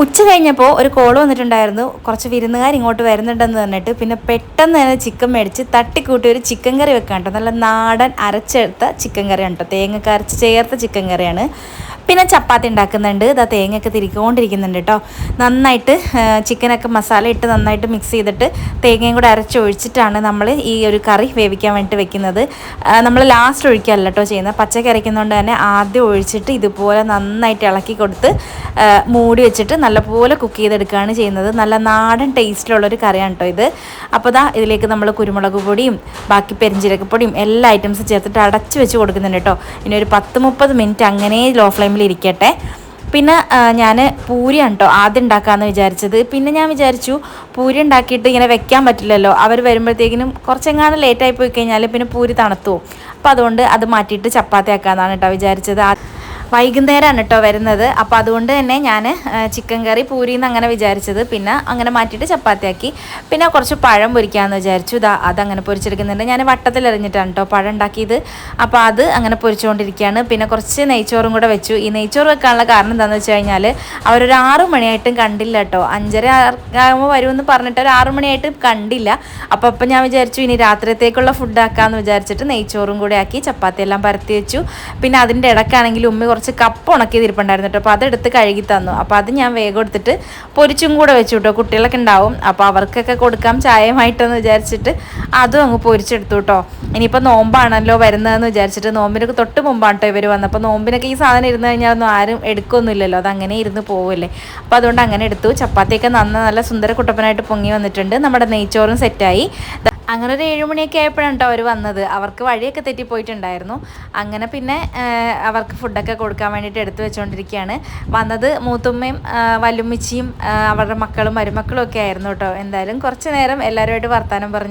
ഉച്ച കഴിഞ്ഞപ്പോൾ ഒരു കോൾ വന്നിട്ടുണ്ടായിരുന്നു, കുറച്ച് വിരുന്നുകാർ ഇങ്ങോട്ട് വരുന്നുണ്ടെന്ന് പറഞ്ഞിട്ട്. പിന്നെ പെട്ടെന്ന് തന്നെ ചിക്കൻ മേടിച്ച് തട്ടിക്കൂട്ടി ഒരു ചിക്കൻ കറി വെക്കാം കേട്ടോ. നല്ല നാടൻ അരച്ചെടുത്ത ചിക്കൻ കറിയാണ് കേട്ടോ, തേങ്ങ അരച്ച് ചേർത്ത ചിക്കൻ കറിയാണ്. പിന്നെ ചപ്പാത്തി ഉണ്ടാക്കുന്നുണ്ട്, ഇതാ തേങ്ങയൊക്കെ തിരിക്കൊണ്ടിരിക്കുന്നുണ്ട് കേട്ടോ. നന്നായിട്ട് ചിക്കനൊക്കെ മസാല ഇട്ട് നന്നായിട്ട് മിക്സ് ചെയ്തിട്ട് തേങ്ങയും കൂടെ അരച്ചൊഴിച്ചിട്ടാണ് നമ്മൾ ഈ ഒരു കറി വേവിക്കാൻ വേണ്ടിയിട്ട് വെക്കുന്നത്. നമ്മൾ ലാസ്റ്റ് ഒഴിക്കുകയല്ല കേട്ടോ ചെയ്യുന്നത്, പച്ചക്ക് അരയ്ക്കുന്നതുകൊണ്ട് തന്നെ ആദ്യം ഒഴിച്ചിട്ട് ഇതുപോലെ നന്നായിട്ട് ഇളക്കി കൊടുത്ത് മൂടി വെച്ചിട്ട് നല്ലപോലെ കുക്ക് ചെയ്തെടുക്കുകയാണ് ചെയ്യുന്നത്. നല്ല നാടൻ ടേസ്റ്റിലുള്ളൊരു കറിയാണ് കേട്ടോ ഇത്. അപ്പോൾ ദാ ഇതിലേക്ക് നമ്മൾ കുരുമുളക് പൊടിയും ബാക്കി പെരിഞ്ചീരകപ്പൊടിയും എല്ലാ ഐറ്റംസും ചേർത്തിട്ട് അടച്ച് വെച്ച് കൊടുക്കുന്നുണ്ട് കേട്ടോ. ഇനി ഒരു 10-30 മിനിറ്റ് അങ്ങനെ ലോ ഫ്ലെയിമിൽ ഇരിക്കട്ടെ. പിന്നെ ഞാൻ പൂരിയാണ് കേട്ടോ ആദ്യം ഉണ്ടാക്കാമെന്ന് വിചാരിച്ചത്. പിന്നെ ഞാൻ വിചാരിച്ചു പൂരി ഉണ്ടാക്കിയിട്ട് ഇങ്ങനെ വെക്കാൻ പറ്റില്ലല്ലോ, അവർ വരുമ്പോഴത്തേക്കിനും കുറച്ചെങ്ങാനും ലേറ്റായി പോയി കഴിഞ്ഞാൽ പിന്നെ പൂരി തണുത്തു പോകും. അപ്പോൾ അതുകൊണ്ട് അത് മാറ്റിയിട്ട് ചപ്പാത്തി ആക്കാമെന്നാണ് കേട്ടോ വിചാരിച്ചത്. വൈകുന്നേരമാണ് കേട്ടോ വരുന്നത്. അപ്പോൾ അതുകൊണ്ട് തന്നെ ഞാൻ ചിക്കൻ കറി പൂരിന്ന് അങ്ങനെ വിചാരിച്ചത്. പിന്നെ അങ്ങനെ മാറ്റിയിട്ട് ചപ്പാത്തിയാക്കി. പിന്നെ കുറച്ച് പഴം പൊരിക്കാമെന്ന് വിചാരിച്ചു. അതങ്ങനെ പൊരിച്ചെടുക്കുന്നുണ്ട്. ഞാൻ വട്ടത്തിൽ എറിഞ്ഞിട്ടാണ് കേട്ടോ പഴം ഉണ്ടാക്കിയത്. അപ്പോൾ അത് അങ്ങനെ പൊരിച്ചുകൊണ്ടിരിക്കുകയാണ്. പിന്നെ കുറച്ച് നെയ്ച്ചോറും കൂടെ വെച്ചു. ഈ നെയ്ച്ചോറ് വെക്കാനുള്ള കാരണം എന്താണെന്ന് വെച്ച് കഴിഞ്ഞാൽ അവരൊരു 6 മണിയായിട്ടും കണ്ടില്ല കേട്ടോ. 5:30 ആകുമ്പോൾ വരുമെന്ന് പറഞ്ഞിട്ട് ഒരു 6 മണിയായിട്ടും കണ്ടില്ല. അപ്പോൾ ഞാൻ വിചാരിച്ചു ഇനി രാത്രിയത്തേക്കുള്ള ഫുഡ് ആക്കാമെന്ന് വിചാരിച്ചിട്ട് നെയ്ച്ചോറും കൂടെ ആക്കി ചപ്പാത്തി എല്ലാം പരത്തി വെച്ചു. പിന്നെ അതിൻ്റെ ഇടയ്ക്കാണെങ്കിൽ ഉമ്മ കുറച്ച് കപ്പ് ഉണക്കിയത് ഇരിപ്പുണ്ടായിരുന്നു കേട്ടോ. അപ്പോൾ അതെടുത്ത് കഴുകി തന്നു. അപ്പോൾ അത് ഞാൻ വേഗം എടുത്തിട്ട് പൊരിച്ചും കൂടെ വെച്ചു കേട്ടോ. കുട്ടികളൊക്കെ ഉണ്ടാവും, അപ്പോൾ അവർക്കൊക്കെ കൊടുക്കാം ചായമായിട്ടെന്ന് വിചാരിച്ചിട്ട് അതും അങ്ങ് പൊരിച്ചെടുത്തു കേട്ടോ. ഇനിയിപ്പോൾ നോമ്പാണല്ലോ വരുന്നതെന്ന് വിചാരിച്ചിട്ട്, നോമ്പിനൊക്കെ തൊട്ട് മുമ്പാണ് കേട്ടോ ഇവർ വന്നപ്പോൾ. നോമ്പിനൊക്കെ ഈ സാധനം ഇരുന്ന് കഴിഞ്ഞാൽ ഒന്നും ആരും എടുക്കൊന്നുമില്ലല്ലോ, അതങ്ങനെ ഇരുന്ന് പോവില്ലേ. അപ്പോൾ അതുകൊണ്ട് അങ്ങനെ എടുത്തു. ചപ്പാത്തിയൊക്കെ നല്ല സുന്ദര കുട്ടപ്പനായിട്ട് പൊങ്ങി വന്നിട്ടുണ്ട്. നമ്മുടെ നെയ്ച്ചോറും സെറ്റായി. അങ്ങനെ ഒരു 7 മണിയൊക്കെ ആയപ്പോഴാണ് കേട്ടോ അവർ വന്നത്. അവർക്ക് വഴിയൊക്കെ തെറ്റിപ്പോയിട്ടുണ്ടായിരുന്നു. അങ്ങനെ പിന്നെ അവർക്ക് ഫുഡൊക്കെ കൊടുക്കാൻ വേണ്ടിയിട്ട് എടുത്തു വെച്ചുകൊണ്ടിരിക്കുകയാണ്. വന്നത് മൂത്തുമ്മയും വല്ലുമ്മിച്ചിയും അവരുടെ മക്കളും മരുമക്കളും ഒക്കെ ആയിരുന്നു കേട്ടോ. എന്തായാലും കുറച്ച് നേരം എല്ലാവരുമായിട്ട് വർത്താനം പറഞ്ഞു.